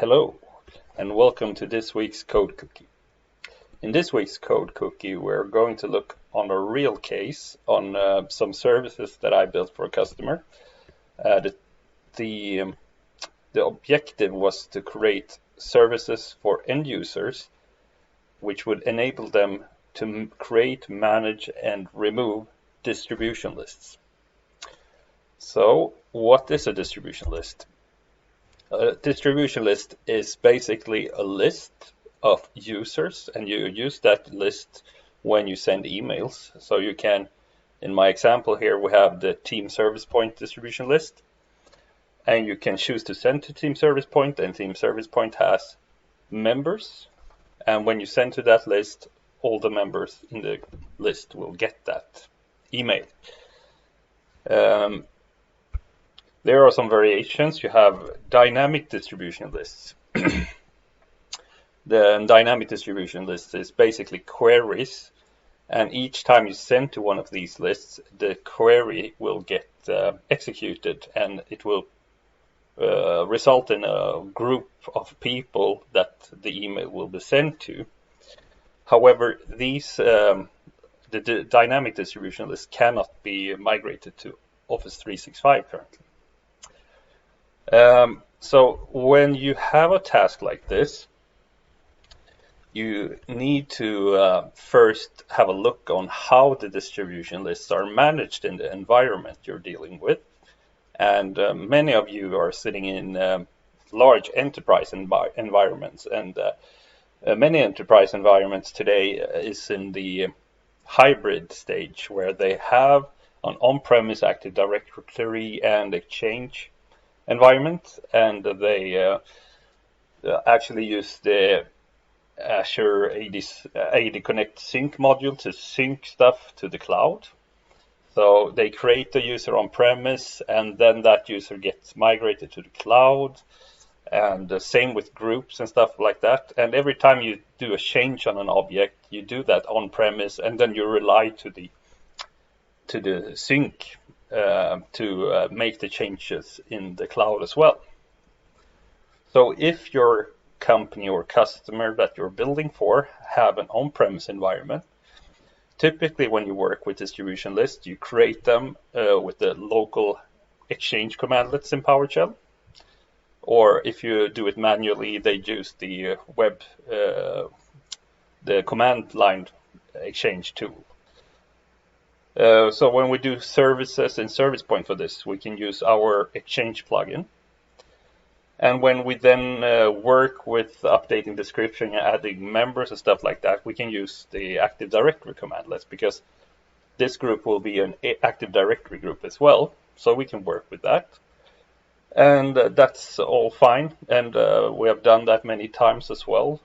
Hello, and welcome to this week's Code Cookie. In this week's Code Cookie, we're going to look on a real case on some services that I built for a customer. The objective was to create services for end users, which would enable them to create, manage, and remove distribution lists. So, what is a distribution list? A distribution list is basically a list of users, and you use that list when you send emails. So you can, in my example here, we have the Team Zervicepoint distribution list, and you can choose to send to Team Zervicepoint, and Team Zervicepoint has members, and when you send to that list, all the members in the list will get that email. There are some variations. You have dynamic distribution lists. The dynamic distribution list is basically queries, and each time you send to one of these lists, the query will get executed, and it will result in a group of people that the email will be sent to. However, the dynamic distribution list cannot be migrated to Office 365 currently. So when you have a task like this, you need to first have a look on how the distribution lists are managed in the environment you're dealing with. And many of you are sitting in large enterprise environments, and many enterprise environments today is in the hybrid stage, where they have an on-premise Active Directory and Exchange environment, and they actually use the Azure AD Connect Sync module to sync stuff to the cloud. So they create the user on premise, and then that user gets migrated to the cloud, and the same with groups and stuff like that. And every time you do a change on an object, you do that on premise, and then you rely to the sync to make the changes in the cloud as well. So if your company or customer that you're building for have an on-premise environment, typically when you work with distribution lists, you create them with the local exchange commandlets in PowerShell. Or if you do it manually, they use the the command line exchange tool. So when we do services in Zervicepoint for this, we can use our Exchange plugin. And when we then work with updating description and adding members and stuff like that, we can use the Active Directory commandlets, because this group will be an Active Directory group as well. So we can work with that. And that's all fine. And we have done that many times as well,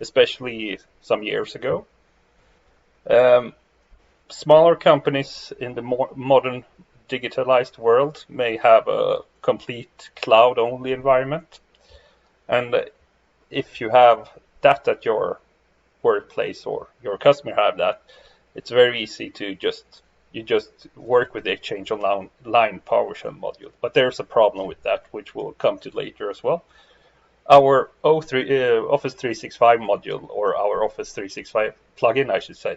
especially some years ago. Smaller companies in the more modern digitalized world may have a complete cloud-only environment. And if you have that at your workplace, or your customer have that, it's very easy to just work with the Exchange Online PowerShell module. But there's a problem with that, which we'll come to later as well. Our Office 365 module, or our Office 365 plugin, I should say,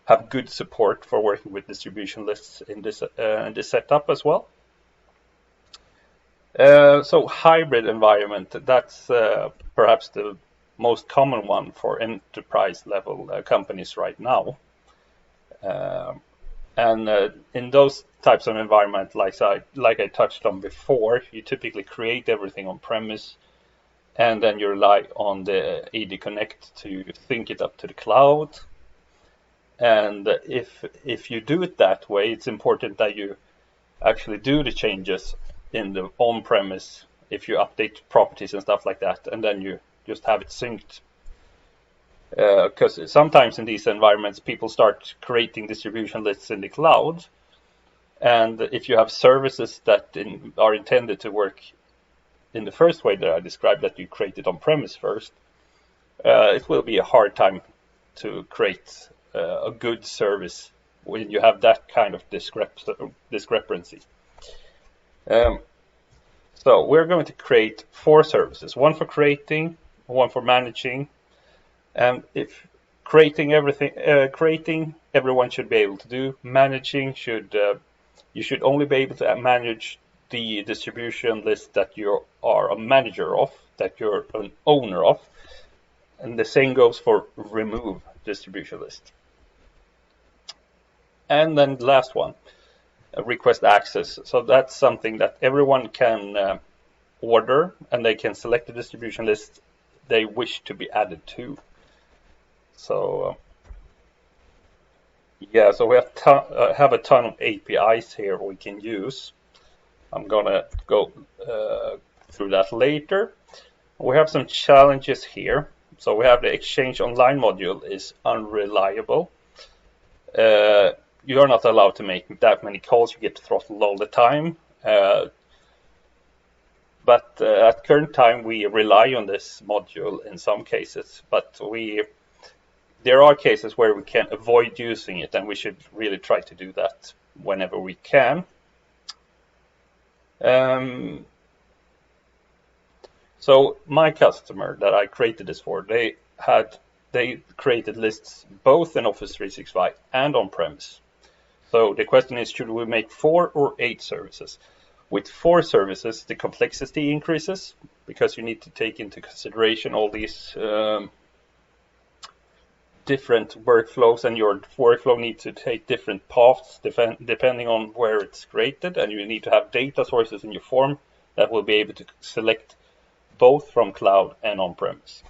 have good support for working with distribution lists in this setup as well. So hybrid environment, that's perhaps the most common one for enterprise level companies right now. And in those types of environment, like I touched on before, you typically create everything on premise, and then you rely on the AD Connect to sync it up to the cloud. And if you do it that way, it's important that you actually do the changes in the on-premise, if you update properties and stuff like that, and then you just have it synced. Because sometimes in these environments, people start creating distribution lists in the cloud, and if you have services that are intended to work in the first way that I described, that you create it on premise first, it will be a hard time to create a good service when you have that kind of discrepancy. So we're going to create 4 services, one for creating, one for managing, and if creating everyone should be able to do. Managing you should only be able to manage the distribution list that you are a manager of, that you're an owner of, and the same goes for remove distribution list. And then the last one, request access. So that's something that everyone can order, and they can select the distribution list they wish to be added to. So yeah, so we have a ton of APIs here we can use. I'm gonna go through that later. We have some challenges here. So we have the Exchange Online module is unreliable. You are not allowed to make that many calls. You get throttled all the time. But at current time, we rely on this module in some cases. But there are cases where we can avoid using it, and we should really try to do that whenever we can. So my customer that I created this for, they created lists both in Office 365 and on-premise. So the question is, should we make 4 or 8 services? With 4 services, the complexity increases because you need to take into consideration all these different workflows, and your workflow needs to take different paths depending on where it's created, and you need to have data sources in your form that will be able to select both from cloud and on-premise.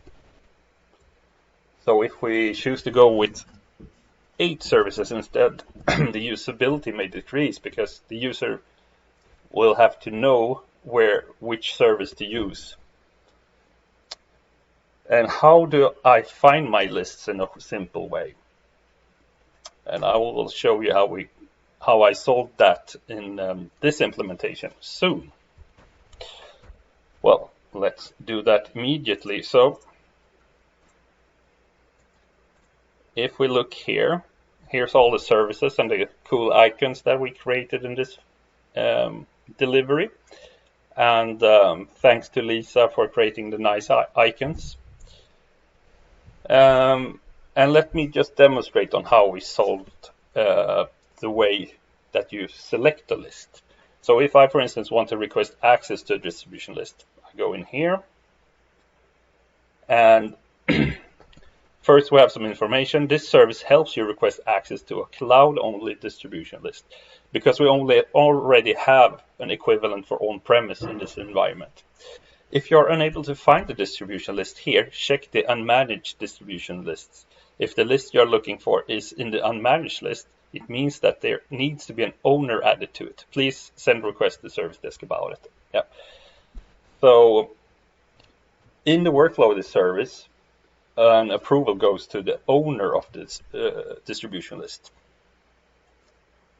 So if we choose to go with 8 services instead, the usability may decrease because the user will have to know which service to use. And how do I find my lists in a simple way? And I will show you how I solved that in this implementation soon. Well, let's do that immediately. So if we look here, here's all the services and the cool icons that we created in this delivery. And thanks to Lisa for creating the nice icons. And let me just demonstrate on how we solved the way that you select the list. So if I, for instance, want to request access to a distribution list, I go in here. And first we have some information. This service helps you request access to a cloud-only distribution list because we already have an equivalent for on-premise in this environment. If you're unable to find the distribution list here, check the unmanaged distribution lists. If the list you're looking for is in the unmanaged list, it means that there needs to be an owner added to it. Please send request to service desk about it. Yeah. So in the workflow of this service, an approval goes to the owner of this distribution list.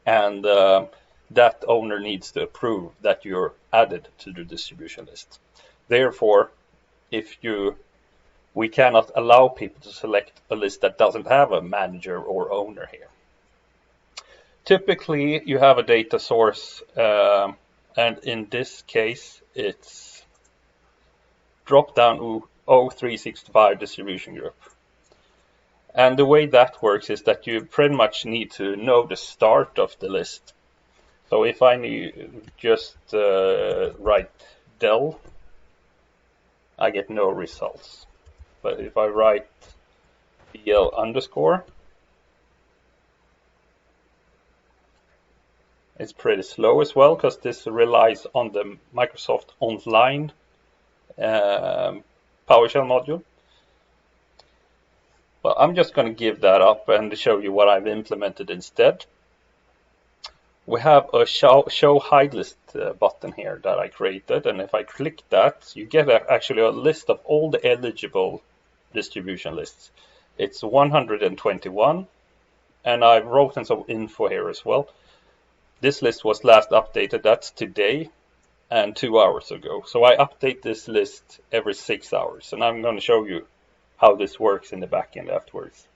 And that owner needs to approve that you're added to the distribution list. Therefore, we cannot allow people to select a list that doesn't have a manager or owner here. Typically, you have a data source, and in this case, it's drop-down O365 distribution group. And the way that works is that you pretty much need to know the start of the list. So if I just write del, I get no results. But if I write DL underscore, it's pretty slow as well because this relies on the Microsoft Online PowerShell module. Well, I'm just going to give that up and show you what I've implemented instead. We have a show hide list button here that I created, and if I click that, you get actually a list of all the eligible distribution lists. It's 121, and I've written some info here as well. This list was last updated, that's today and 2 hours ago. So I update this list every 6 hours, and I'm going to show you how this works in the backend afterwards.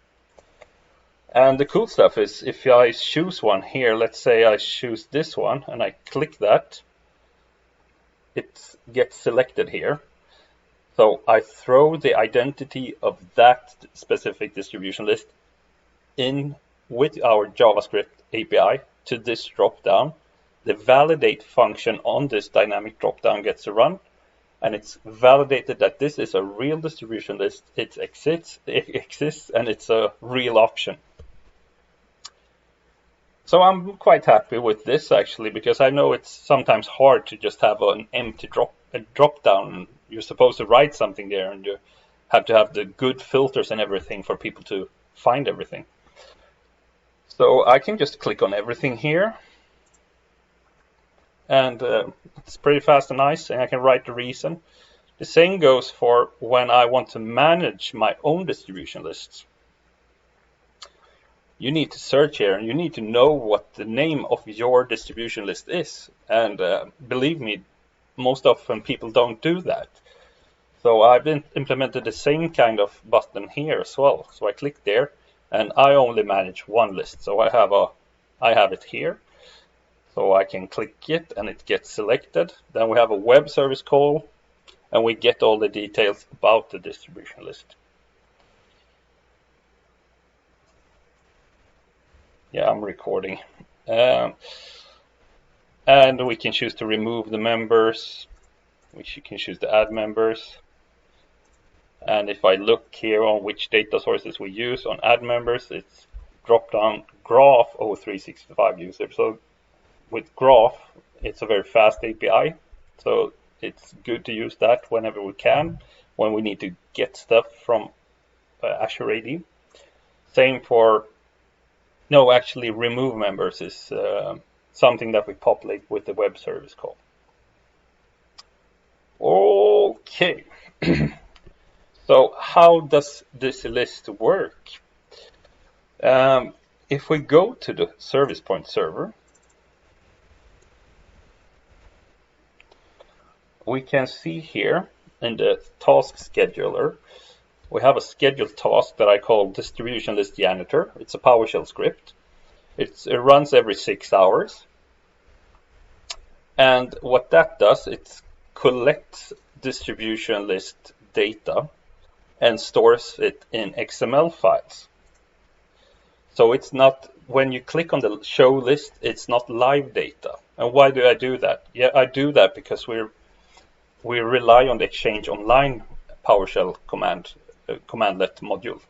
And the cool stuff is if I choose one here, let's say I choose this one and I click that, it gets selected here. So I throw the identity of that specific distribution list in with our JavaScript API to this dropdown. The validate function on this dynamic dropdown gets to run, and it's validated that this is a real distribution list. It exists, and it's a real option. So I'm quite happy with this actually, because I know it's sometimes hard to just have an empty drop down. You're supposed to write something there, and you have to have the good filters and everything for people to find everything. So I can just click on everything here, and it's pretty fast and nice, and I can write the reason. The same goes for when I want to manage my own distribution lists. You need to search here, and you need to know what the name of your distribution list is. And believe me, most often people don't do that. So I've implemented the same kind of button here as well. So I click there, and I only manage one list. So I have it here. So I can click it, and it gets selected. Then we have a web service call, and we get all the details about the distribution list. Yeah, I'm recording. And we can choose to remove the members. We can choose to add members. And if I look here on which data sources we use on add members, it's drop down graph 0365 user. So with graph, it's a very fast API. So it's good to use that whenever we can, when we need to get stuff from Azure AD. Same for no, actually, remove members is something that we populate with the web service call. Okay. So how does this list work? If we go to the Zervicepoint server, we can see here in the task scheduler, we have a scheduled task that I call distribution list Janitor. It's a PowerShell script. It runs every 6 hours. And what that does, it collects distribution list data and stores it in XML files. So it's not, when you click on the show list, it's not live data. And why do I do that? Yeah, I do that because we rely on the Exchange Online PowerShell commandlet module,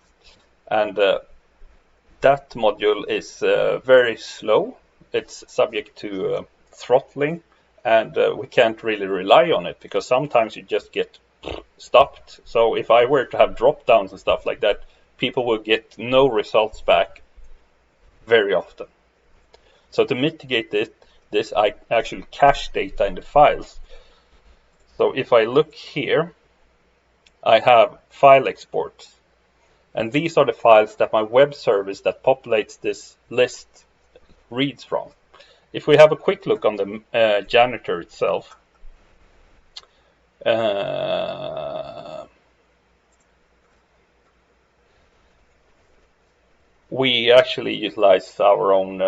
and that module is very slow. It's subject to throttling, and we can't really rely on it because sometimes you just get stopped. So if I were to have drop downs and stuff like that, people will get no results back very often. So to mitigate this, I actually cache data in the files. So if I look here, I have file exports, and these are the files that my web service that populates this list reads from. If we have a quick look on the Janitor itself, we actually utilize our own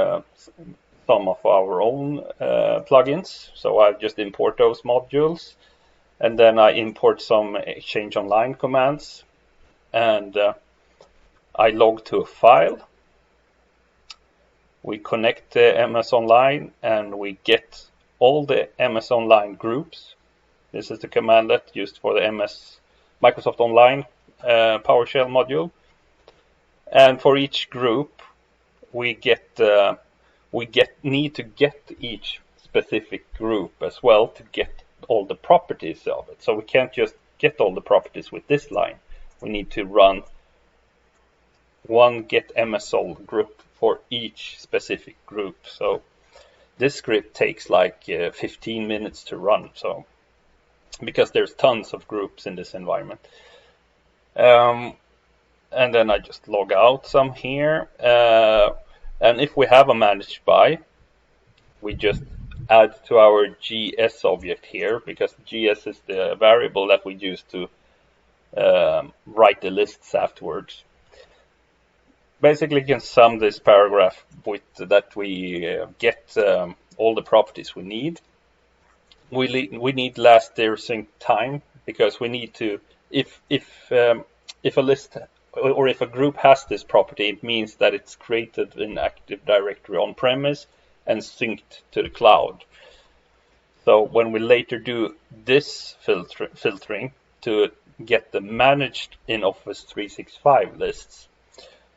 some of our own plugins. So I just import those modules. And then I import some Exchange Online commands, and I log to a file. We connect the MS Online, and we get all the MS Online groups. This is the commandlet used for the Microsoft Online PowerShell module. And for each group, we need to get each specific group as well to get all the properties of it. So we can't just get all the properties with this line. We need to run one get MSOL group for each specific group. So this script takes like 15 minutes to run. So because there's tons of groups in this environment. And then I just log out some here. And if we have a managed by, we just add to our GS object here, because GS is the variable that we use to write the lists afterwards. Basically, you can sum this paragraph with that we get all the properties we need. we need last dersync time, because we need to, if a list or if a group has this property, it means that it's created in Active Directory on premise and synced to the cloud. So when we later do this filtering to get the managed in Office 365 lists,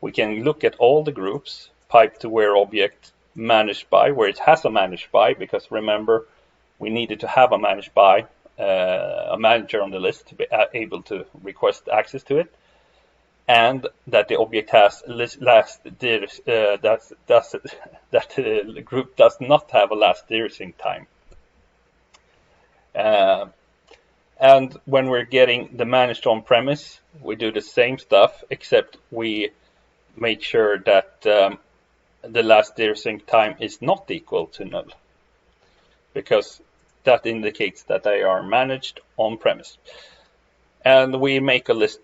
we can look at all the groups, pipe to where object managed by, where it has a managed by, because remember, we needed to have a managed by, a manager on the list to be able to request access to it, and that the object has that the group does not have a last dersync time. And when we're getting the managed on premise, we do the same stuff, except we make sure that the last dersync time is not equal to null, because that indicates that they are managed on premise. And we make a list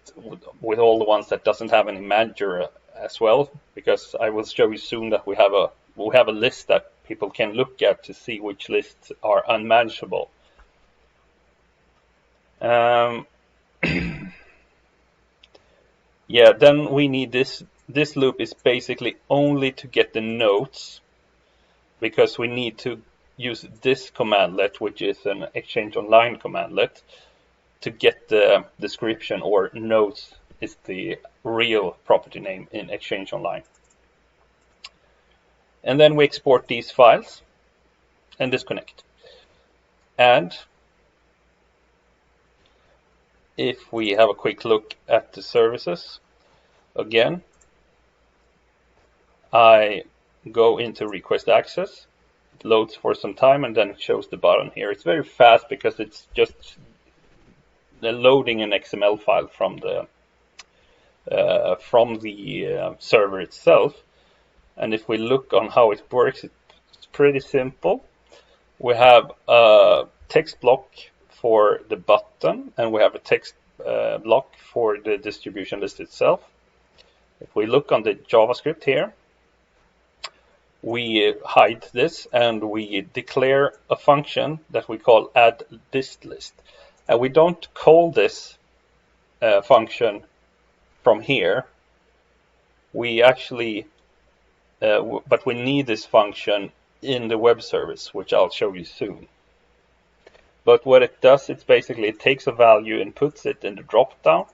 with all the ones that doesn't have any manager as well, because I will show you soon that we have a list that people can look at to see which lists are unmanageable. Yeah, then we need this. This loop is basically only to get the notes, because we need to use this commandlet, which is an Exchange Online commandlet, to get the description, or notes is the real property name in Exchange Online. And then we export these files and disconnect. And if we have a quick look at the services, again, I go into request access, it loads for some time, and then it shows the button here. It's very fast because it's just loading an XML file from the server itself. And if we look on how it works, it's pretty simple. We have a text block for the button, and we have a text block for the distribution list itself. If we look on the JavaScript here, we hide this and we declare a function that we call add dist list. And we don't call this function from here. We actually, but we need this function in the web service, which I'll show you soon. But what it does, it's basically, it takes a value and puts it in the drop-down,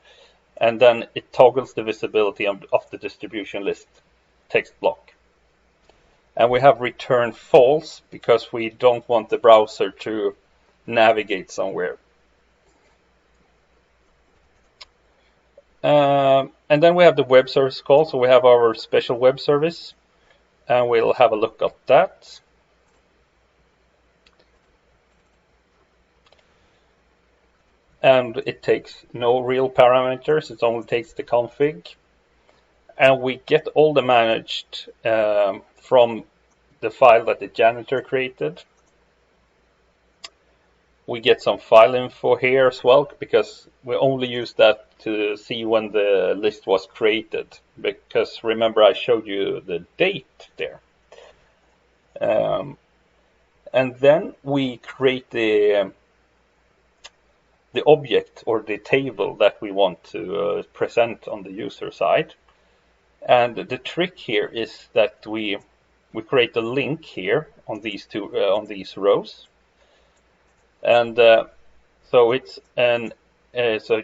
and then it toggles the visibility of the distribution list text block. And we have return false because we don't want the browser to navigate somewhere. And then we have the web service call. So we have our special web service, and we'll have a look at that. And it takes no real parameters, it only takes the config. And we get all the managed from the file that the janitor created. We get some file info here as well, because we only use that to see when the list was created. Because remember, I showed you the date there. And then we create the object or the table that we want to present on the user side. And the trick here is that we create a link here on these these rows. And so it's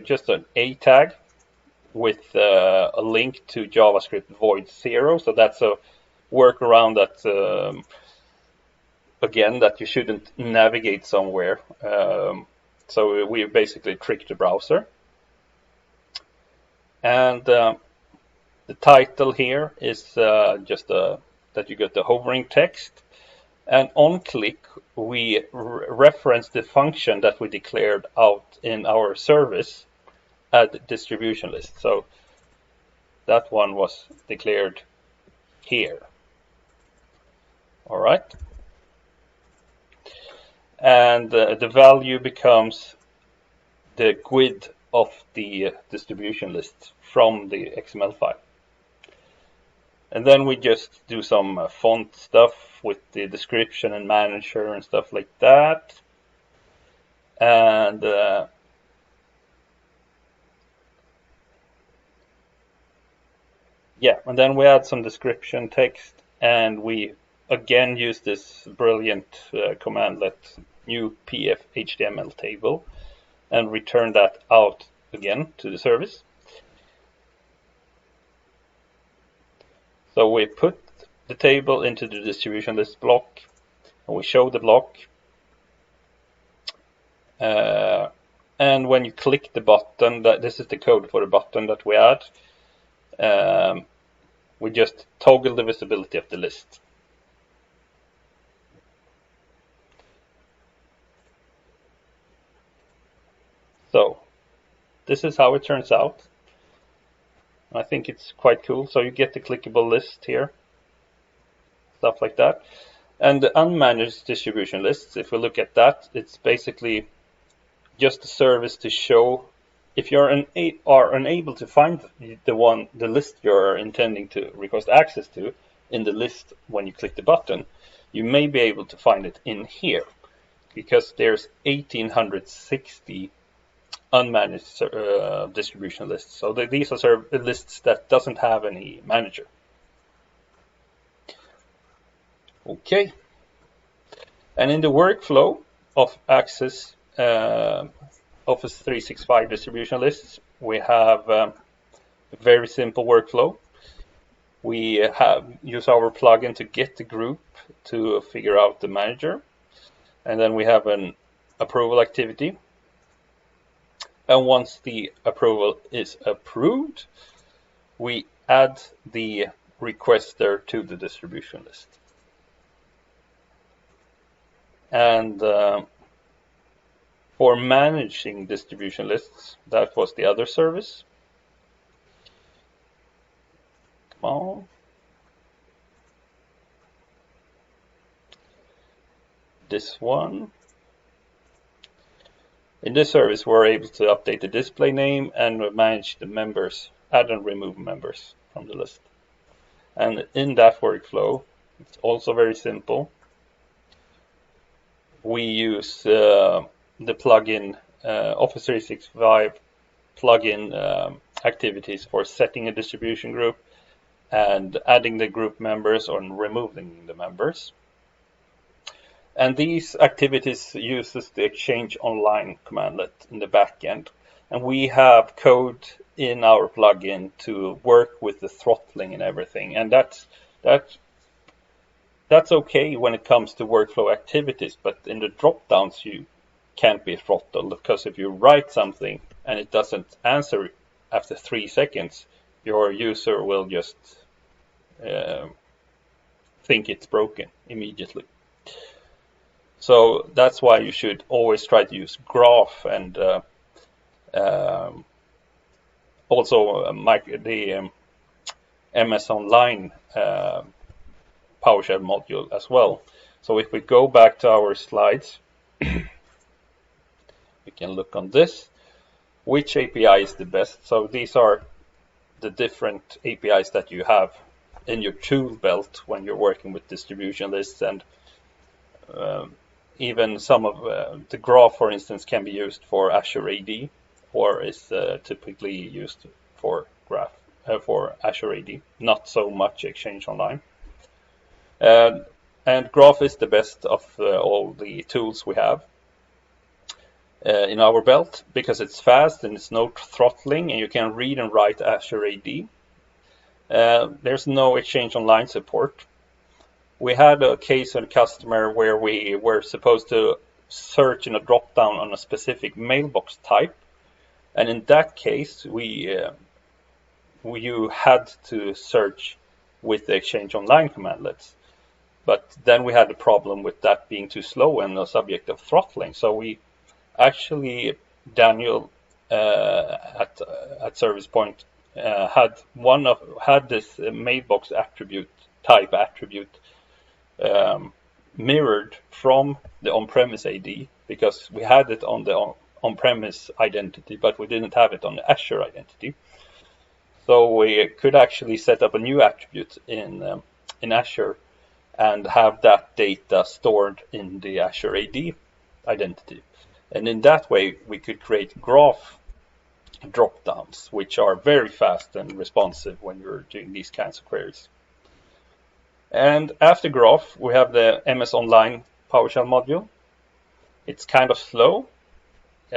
just an A tag with a link to JavaScript void 0. So that's a workaround that again, that you shouldn't navigate somewhere. So we basically trick the browser. And the title here is just that you get the hovering text. And on click, we reference the function that we declared out in our service add distribution list. So that one was declared here. All right. And the value becomes the GUID of the distribution list from the XML file. And then we just do some font stuff with the description and manager and stuff like that. And yeah, and then we add some description text, and we again use this brilliant command, let new pf HTML table, and return that out again to the service. So we put the table into the distribution list block, and we show the block. And when you click the button, this is the code for the button that we add, we just toggle the visibility of the list. So this is how it turns out. I think it's quite cool. So you get the clickable list here, stuff like that. And the unmanaged distribution lists, if we look at that, it's basically just a service to show if you are unable to find the list you're intending to request access to in the list when you click the button, you may be able to find it in here, because there's 1860 unmanaged distribution lists. So these are lists that doesn't have any manager. Okay. And in the workflow of Access Office 365 distribution lists, we have a very simple workflow. We use our plugin to get the group to figure out the manager. And then we have an approval activity. And once the approval is approved, we add the requester to the distribution list. And for managing distribution lists, that was the other service. Come on. This one. In this service, we're able to update the display name and manage the members, add and remove members from the list. And in that workflow, it's also very simple. We use the plugin Office 365 plugin activities for setting a distribution group and adding the group members or removing the members. And these activities uses the Exchange Online commandlet in the backend. And we have code in our plugin to work with the throttling and everything. And that's okay when it comes to workflow activities, but in the drop-downs you can't be throttled, because if you write something and it doesn't answer after 3 seconds, your user will just think it's broken immediately. So that's why you should always try to use Graph and also the MS Online PowerShell module as well. So if we go back to our slides, we can look on this. Which API is the best? So these are the different APIs that you have in your tool belt when you're working with distribution lists, and even some of the Graph, for instance, can be used for Azure AD, or is typically used for Graph for Azure AD. Not so much Exchange Online. And Graph is the best of all the tools we have in our belt, because it's fast and it's no throttling, and you can read and write Azure AD. There's no Exchange Online support. We had a case on a customer where we were supposed to search in a drop-down on a specific mailbox type, and in that case you had to search with the Exchange Online commandlets. But then we had a problem with that being too slow and a subject of throttling. So we actually, Daniel at Zervicepoint had this mailbox type attribute mirrored from the on-premise AD, because we had it on the on-premise identity, but we didn't have it on the Azure identity. So we could actually set up a new attribute in Azure and have that data stored in the Azure AD identity. And in that way, we could create graph drop-downs, which are very fast and responsive when you're doing these kinds of queries. And after graph, we have the MS Online PowerShell module. It's kind of slow,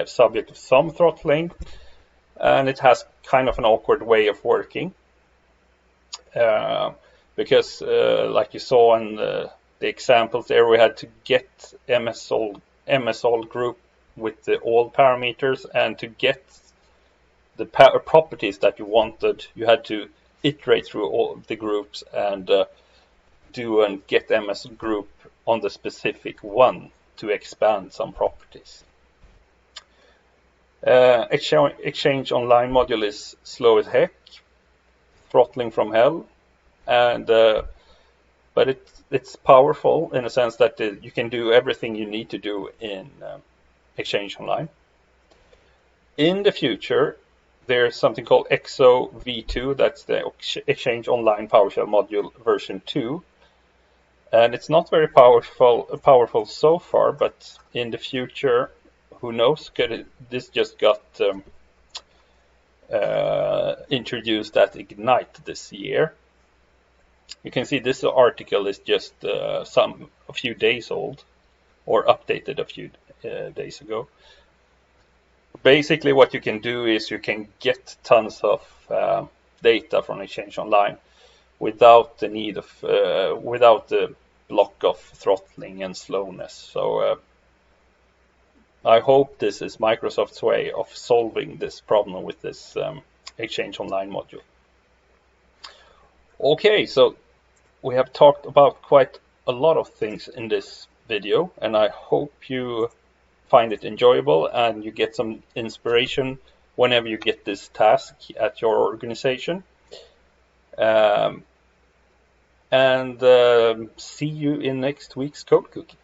subject to some throttling, and it has kind of an awkward way of working. Because like you saw in the examples there, we had to get MS-all group with the all parameters, and to get the properties that you wanted, you had to iterate through all the groups and do and get MS group on the specific one to expand some properties. Exchange Online module is slow as heck, throttling from hell, and but it's powerful in a sense that you can do everything you need to do in Exchange Online. In the future, there's something called EXO v2, that's the Exchange Online PowerShell module version 2. And it's not very powerful so far, but in the future, who knows? This just got introduced at Ignite this year. You can see this article is just a few days old, or updated a few days ago. Basically, what you can do is you can get tons of data from Exchange Online without the need of without the block of throttling and slowness. So I hope this is Microsoft's way of solving this problem with this Exchange Online module. Okay, so we have talked about quite a lot of things in this video, and I hope you find it enjoyable and you get some inspiration whenever you get this task at your organization. And see you in next week's Code Cookie.